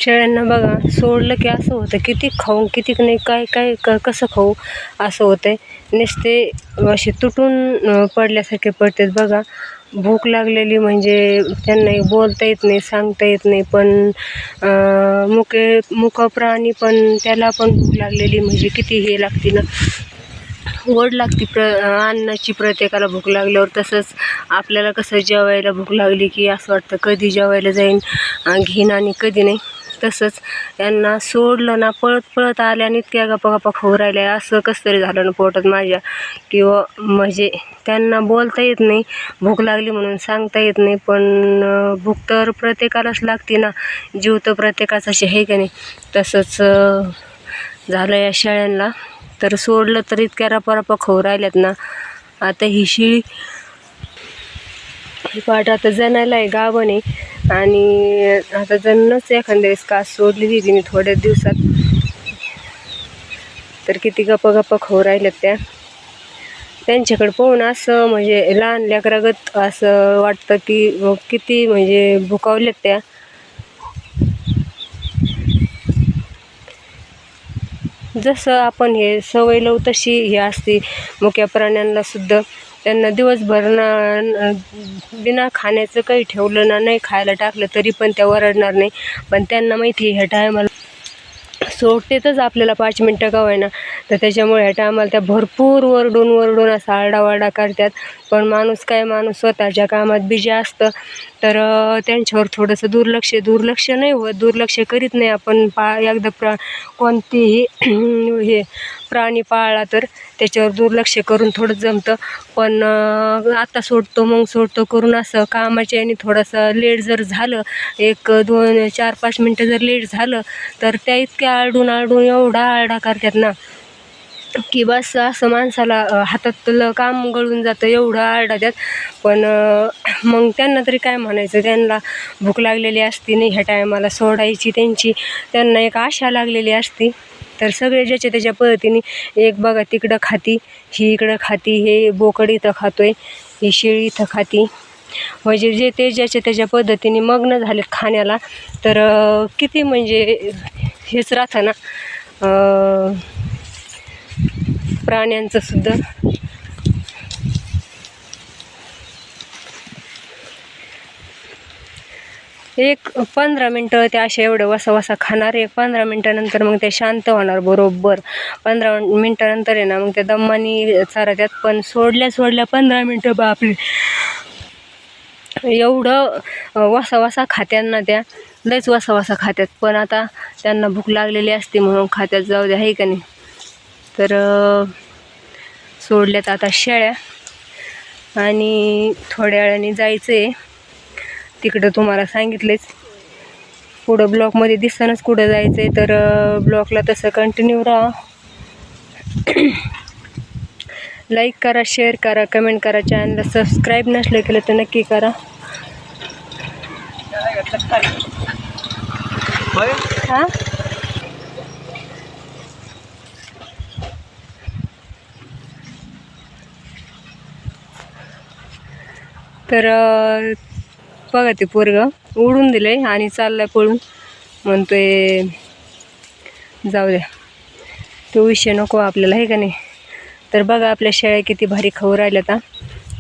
शेळ्यांना बघा सोडलं की असं होतं, किती खाऊ किती नाही, काय काय कसं खाऊ असं होतंय. नुसते असे तुटून पडल्यासारखे पडतात बघा. भूक लागलेली म्हणजे त्यांना बोलता येत नाही, सांगता येत नाही. पण मुक प्राणी पण त्याला पण भूक लागलेली म्हणजे किती हे लागते ना, ओढ लागते अन्नाची. प्रत्येकाला भूक लागल्यावर तसंच आपल्याला कसं जेवायला भूक लागली की असं वाटतं कधी जेवायला जाईन, घेईन आणि कधी नाही. तसंच यांना सोडलं ना, पळत पळत आल्या आणि इतक्या गप्पा गप्पा खाऊ राहिल्या. असं कसं तरी झालं ना पोटात माझ्या, किंवा म्हणजे त्यांना बोलता येत नाही, भूक लागली म्हणून सांगता येत नाही. पण भूक तर प्रत्येकालाच लागते ना, जीव तर प्रत्येकाचा आहे का नाही. तसंच झालं या शेळ्यांना. तर सोडलं तर इतक्या रपारपा खाऊ राहिल्यात ना. आता ही शिळी पाट आता जनायला आहे, गाभण आहे. आणि आता जणच एखाद्या वेळेस कास सोडलेली तिने थोड्या दिवसात. तर किती गप्पा गप्पा खाऊ राहिल्यात त्या. त्यांच्याकडे पाहून असं म्हणजे लहान लेकरागत असं वाटतं की किती म्हणजे भुकावल्यात त्या. जसं आपण हे सवय लावू तशी हे असते मुक्या प्राण्यांना सुद्धा. त्यांना दिवसभर ना बिना खाण्याचं काही ठेवलं ना, नाही खायला टाकलं तरी पण त्या ओरडणार नाही. पण त्यांना माहिती आहे ह्या टायमाला सोडतेच आपल्याला 5 मिनटं का होईना. तर त्याच्यामुळे ह्या टायमाला त्या भरपूर वरडून असा आरडाओरडा करतात. पण माणूस स्वतःच्या कामात बिजी असतं. तर त्यांच्यावर थोडंसं दुर्लक्ष नाही होत, दुर्लक्ष करीत नाही आपण. एकदा कोणतेही हे प्राणी पाळला तर त्याच्यावर दुर्लक्ष करून थोडं जमतं. पण आता सोडतो करून असं कामाच्या आणि थोडंसं लेट जर झालं, 1 2 4 5 मिनटं जर लेट झालं, तर त्या इतक्या आरडून एवढा आरडा करतात ना की बस असं माणसाला हातातलं काम गळून जातं, एवढं आरडतात. पण मग त्यांना तरी काय म्हणायचं, त्यांना भूक लागलेली असती नाही ह्या टायमाला सोडायची. त्यांना एक आशा लागलेली असती. तर सगळे ज्याच्या त्याच्या पद्धतीने, एक बघा तिकडं खाती, ही इकडं खाती, हे बोकड इथं खातोय, ही शेळी इथं खाती. म्हणजे जे ते ज्याच्या त्याच्या पद्धतीने मग्न झालेत खाण्याला. तर किती म्हणजे हेच राहतं ना प्राण्यांचं सुद्धा. एक 15 मिनटं ते असे एवढं वसा खाणार. 15 मिनटानंतर मग ते शांत होणार बरोबर. 15 मिनटानंतर आहे ना मग त्या दम्मानी चारत्यात. पण सोडल्या 15 मिनटं बापरे, एवढं वसा खात्यांना त्या, लयच वसा खात्यात. पण आता त्यांना भूक लागलेली असते म्हणून खात्यात, जाऊ द्या आहे का नाही. तर सोडल्यात आता शेळ्या आणि थोड्या वेळाने जायचं आहे तिकडं. तुम्हाला सांगितलेच पुढं ब्लॉकमध्ये दिसतानाच कुठं जायचं आहे. तर ब्लॉकला तसं कंटिन्यू राहा. लाईक करा, शेअर करा, कमेंट करा. चॅनलला सबस्क्राईब नसलं केलं तर नक्की करा. हां तर बघा ते पोरगं उडून दिलंय आणि चाललाय पळून. म्हणतोय जाऊ द्या, तो विषय नको आपल्याला आहे का नाही. तर बघा आपल्या शेळ्या किती भारी खाऊ राहिल्यात.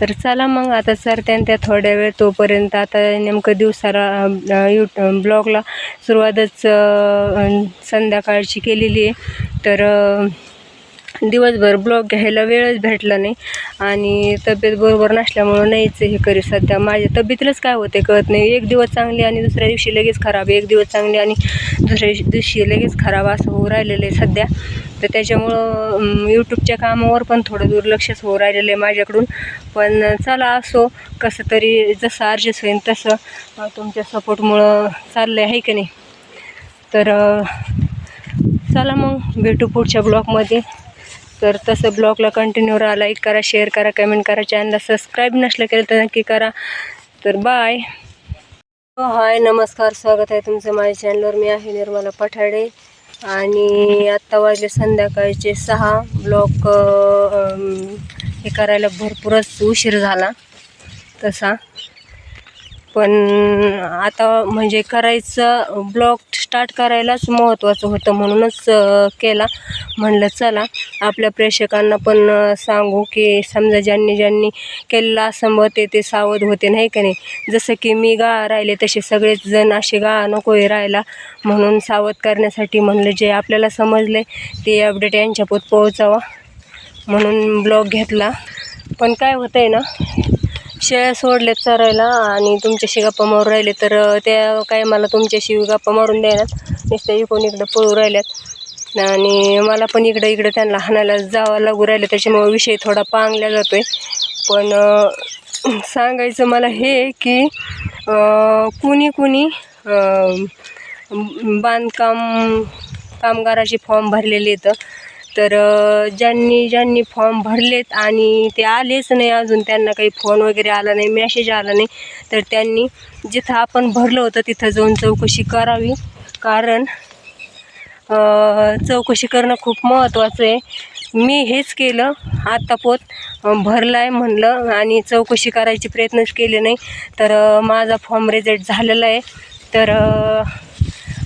तर चला मग आता सरत्यान त्या थोड्या वेळ. तोपर्यंत आता नेमकं दिवसाला ब्लॉगला सुरुवातच संध्याकाळची केलेली आहे. तर दिवसभर ब्लॉग घ्यायला वेळच भेटला नाही. आणि तब्येत बरोबर नसल्यामुळं नाहीच हे करी. सध्या माझ्या तब्येतीलाच काय होते कळत नाही. एक दिवस चांगली आणि दुसऱ्या दिवशी लगेच खराब, एक दिवस चांगली आणि दुसऱ्या दिवशी लगेच खराब, असं होऊ राहिलेलं आहे सध्या. तर त्याच्यामुळं यूट्यूबच्या कामावर पण थोडं दुर्लक्षच होऊ राहिलेलं आहे माझ्याकडून. पण चला असो, कसं तरी जसं ॲडजस्ट होईल तसं तुमच्या सपोर्टमुळं चाललं आहे की नाही. तर चला मग भेटू पुढच्या ब्लॉगमध्ये. तर तसं ब्लॉगला कंटिन्यू राहा. लाईक करा, शेअर करा, कमेंट करा. चॅनलला सबस्क्राईब नसलं केलं तर नक्की करा. तर बाय. हाय नमस्कार, स्वागत आहे तुमचं माझ्या चॅनलवर. मी आहे निर्मला पठाडे आणि आत्ता वाजले संध्याकाळचे 6. ब्लॉग हे करायला भरपूरच उशीर झाला तसा. पण आता म्हणजे करायचं ब्लॉग स्टार्ट करायलाच महत्त्वाचं होतं, म्हणूनच केला. म्हणलं चला आपल्या प्रेक्षकांना पण सांगू की समजा ज्यांनी केलेलं असं ते सावध होते, नाही का नाही. जसं की मी राहिले तसे सगळेच जण असे नको राहायला, म्हणून सावध करण्यासाठी म्हणलं जे आपल्याला समजले ते अपडेट यांच्यापर्यंत पोहोचावा म्हणून ब्लॉग घेतला. पण काय होतं आहे ना, शेळ्या सोडल्यात चरायला आणि तुमच्याशी गप्पा मारून राहिले तर त्या काय मला तुमच्याशी गप्पा मारून द्यायलात, नुसतं इकडून इकडं पळू राहिल्यात आणि मला पण इकडं त्यांना हाणायला जावं लागू राहिलं. त्याच्यामुळे विषय थोडा पांगला जातो आहे. पण सांगायचं मला हे की कुणी बांधकाम कामगाराचे फॉर्म भरलेले आहेत. तर ज्यांनी फॉर्म भरलेत आणि ते आलेच नाही अजून, त्यांना काही फोन वगैरे आला नाही, मेसेज आला नाही, तर त्यांनी जिथं आपण भरलं होतं तिथं जाऊन चौकशी करावी. कारण चौकशी करणं खूप महत्त्वाचं आहे. मी हेच केलं, भरला आहे म्हणलं आणि चौकशी करायचे प्रयत्नच केले नाही, तर माझा फॉर्म रिजेक्ट झालेला आहे. तर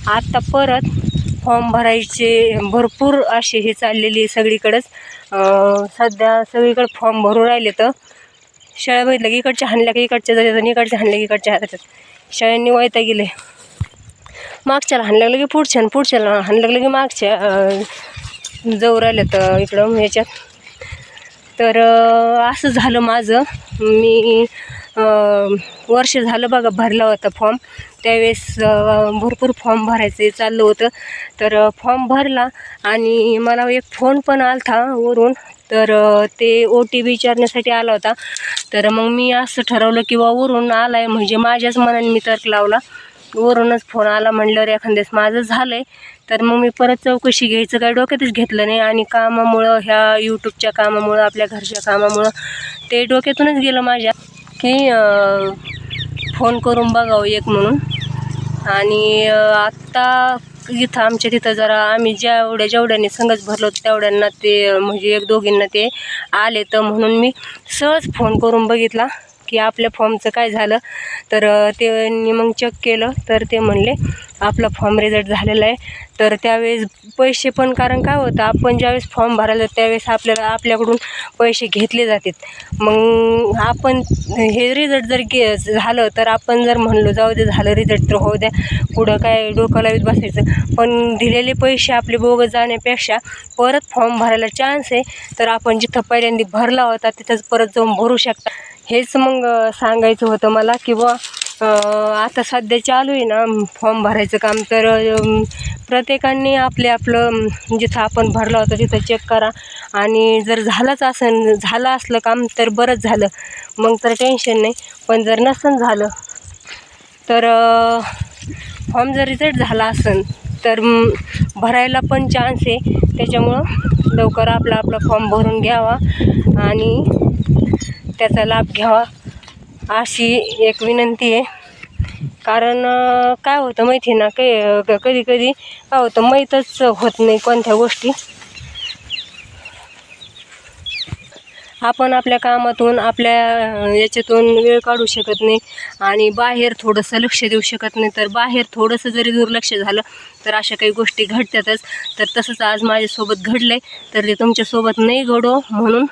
आता परत फॉर्म भरायचे भरपूर असे हे चाललेली सगळीकडंच. सध्या सगळीकडे फॉर्म भरून राहिले. तर शाळा बघितलं की इकडच्या हाणल्या की इकडच्या जातात आणि इकडच्या हाणल्या की इकडच्या हातात. शाळांनी वैता गेले, मागच्याला हाणलं लागलं की पुढच्याला हाणलं लागलं की मागच्या जाऊ राहिलं तर इकडं ह्याच्यात. तर असं झालं माझं. मी वर्ष झालं बघा भरला होता फॉर्म, त्यावेळेस भरपूर फॉर्म भरायचं चाललं होतं. तर फॉर्म भरला आणि मला एक फोन पण आला होता वरून, तर ते OTP विचारण्यासाठी आला होता. तर मग मी असं ठरवलं की वरून आला आहे म्हणजे माझ्याच मनाने मी तर्क लावला, वरूनच फोन आला म्हणल्यावर एखाद्यास माझं झालं आहे. तर मग मी परत चौकशी घ्यायचं काय डोक्यातच घेतलं नाही आणि कामामुळं ह्या यूट्यूबच्या कामामुळं आपल्या घरच्या कामामुळं ते डोक्यातूनच गेलं माझ्या की फोन करून बघावं एक म्हणून. आणि आत्ता इथं आमच्या तिथं जरा आम्ही जेवढ्याने संगच भरलो होतं तेवढ्यांना ते म्हणजे एक दोघींना ते आले, तर म्हणून मी सहज फोन करून बघितला की आपल्या फॉर्मचं काय झालं. तर त्यांनी मग चेक केलं तर ते म्हणले आपला फॉर्म रिजेक्ट झालेला आहे. तर त्यावेळेस पैसे पण, कारण काय होतं आपण ज्यावेळेस फॉर्म भरायला त्यावेळेस आपल्याकडून पैसे घेतले जातात. मग आपण हे रिझल्ट जर झालं तर आपण जर म्हणलो जाऊ दे झालं रिझल्ट तर होऊ द्या, पुढं काय डोकं लावीत बसायचं. पण दिलेले पैसे आपले बोगस जाण्यापेक्षा परत फॉर्म भरायला चान्स आहे, तर आपण जिथं पहिल्यांदा भरला होता तिथंच परत जाऊन भरू शकता. हेच मग सांगायचं होतं मला की आता सध्या चालू आहे ना फॉर्म भरायचं काम. तर प्रत्येकाने आपलं जिथं आपण भरला होता तिथं चेक करा आणि जर झालं असलं काम तर बरंच झालं, मग तर टेन्शन नाही. पण जर नसेल झालं तर फॉर्म जर रिजेक्ट झाला असेल तर भरायला पण चान्स आहे. त्याच्यामुळं लवकर आपला फॉर्म भरून घ्यावा आणि त्याचा लाभ घ्यावा अशी एक विनंती आहे. कारण काय होतं माहिती आहे ना, कधी काय होतं माहीतच होत नाही कोणत्या गोष्टी. आपण आपल्या कामातून आपल्या याच्यातून वेळ काढू शकत नाही आणि बाहेर थोडंसं लक्ष देऊ शकत नाही. तर बाहेर थोडंसं जरी दुर्लक्ष झालं तर अशा काही गोष्टी घडतातच. तर तसंच आज माझ्यासोबत घडलं आहे, तर ते तुमच्यासोबत नाही घडो म्हणून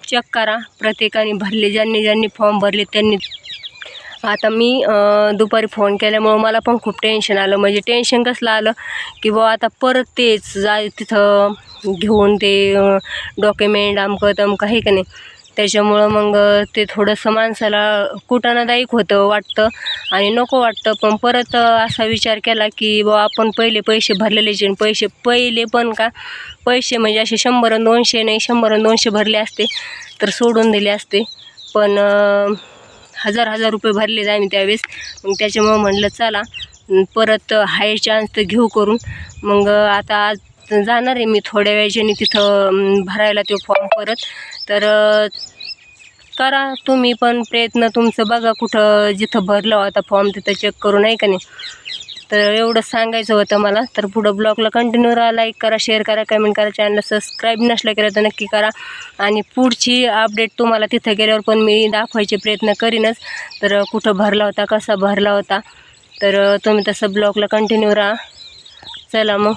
चेक करा. प्रत्येकाने भरले, ज्यांनी फॉर्म भरले त्यांनी. आता मी दुपारी फोन केल्यामुळं मला पण खूप टेन्शन आलं. म्हणजे टेन्शन कसलं आलं की आता परत तेच तिथं घेऊन ते डॉक्युमेंट अमकं तमकं आहे का नाही. त्याच्यामुळं मग ते थोडंसं माणसाला कुटाणादायक होतं वाटतं आणि नको वाटतं. पण परत असा विचार केला की आपण पहिले पैसे भरलेले पहिले पण का पैसे म्हणजे असे 100 आणि 200 नाही, 100 आणि 200 भरले असते तर सोडून दिले असते. पण 1000 रुपये भरले आम्ही त्यावेळेस. मग त्याच्यामुळं म्हणलं चला परत हाय चान्स तर घेऊ करून. मग आता आज जाणार आहे मी थोड्या वेळाने तिथं भरायला तो फॉर्म परत. तर करा तुम्ही पण प्रयत्न तुमचं, बघा कुठं जिथं भरला होता फॉर्म तिथं चेक करून आहे का नाही. तर एवढं सांगायचं होतं मला. तर पुढं ब्लॉगला कंटिन्यू राहा, लाईक करा, शेअर करा, कमेंट करा, चॅनलला सबस्क्राईब नसलं केलं तर नक्की करा. आणि पुढची अपडेट तुम्हाला तिथं गेल्यावर पण मी दाखवायचे प्रयत्न करीनच. तर कुठं भरला होता, कसा भरला होता, तर तुम्ही तसं ब्लॉगला कंटिन्यू राहा. चला मग.